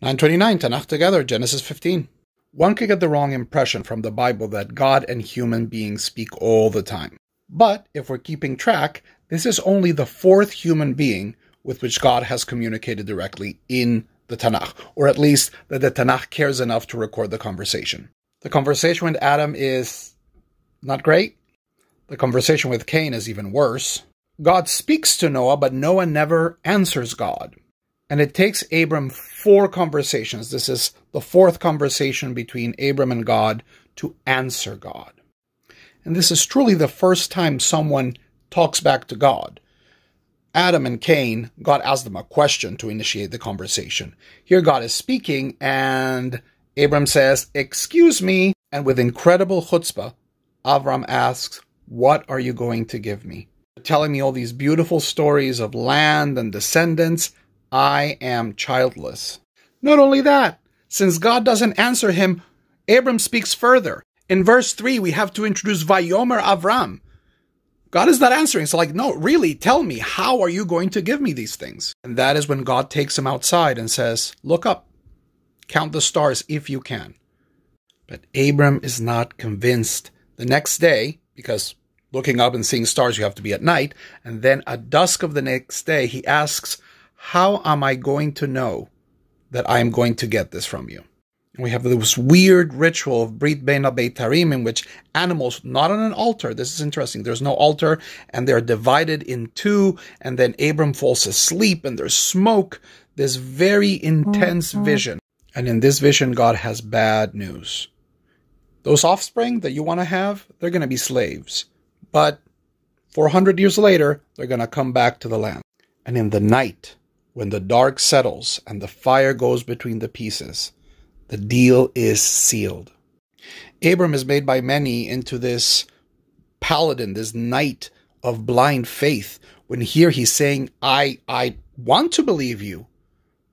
929, Tanach together, Genesis 15. One could get the wrong impression from the Bible that God and human beings speak all the time. But if we're keeping track, this is only the fourth human being with which God has communicated directly in the Tanach, or at least that the Tanach cares enough to record the conversation. The conversation with Adam is not great. The conversation with Cain is even worse. God speaks to Noah, but Noah never answers God. And it takes Abram 4 conversations. This is the 4th conversation between Abram and God to answer God. And this is truly the first time someone talks back to God. Adam and Cain, God asked them a question to initiate the conversation. Here God is speaking, and Abram says, "Excuse me." And with incredible chutzpah, Avram asks, "What are you going to give me?" You're telling me all these beautiful stories of land and descendants. I am childless. Not only that, since God doesn't answer him, Abram speaks further. In verse 3, we have to introduce Vayomer Avram. God is not answering. So no, really, tell me, how are you going to give me these things? And that is when God takes him outside and says, look up, count the stars if you can. But Abram is not convinced. The next day, because looking up and seeing stars, you have to be at night. And then at dusk of the next day, he asks, how am I going to know that I am going to get this from you? And we have this weird ritual of Brit Bein HaBeitarim in which animals, not on an altar, this is interesting, there's no altar, and they're divided in 2, and then Abram falls asleep, and there's smoke, this very intense vision. And in this vision, God has bad news. Those offspring that you want to have, they're going to be slaves. But 400 years later, they're going to come back to the land. And in the night, when the dark settles and the fire goes between the pieces, the deal is sealed. Abram is made by many into this paladin, this knight of blind faith, when here he's saying, I want to believe you,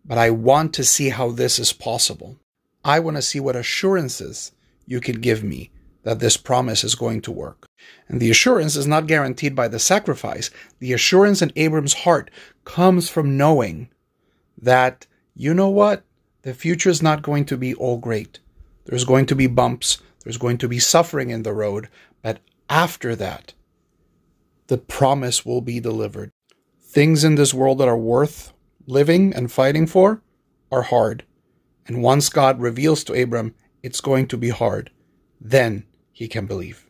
but I want to see how this is possible. I want to see what assurances you can give me that this promise is going to work. And the assurance is not guaranteed by the sacrifice. The assurance in Abram's heart comes from knowing that, you know what? The future is not going to be all great. There's going to be bumps. There's going to be suffering in the road. But after that, the promise will be delivered. Things in this world that are worth living and fighting for are hard. And once God reveals to Abram, it's going to be hard, then he can believe.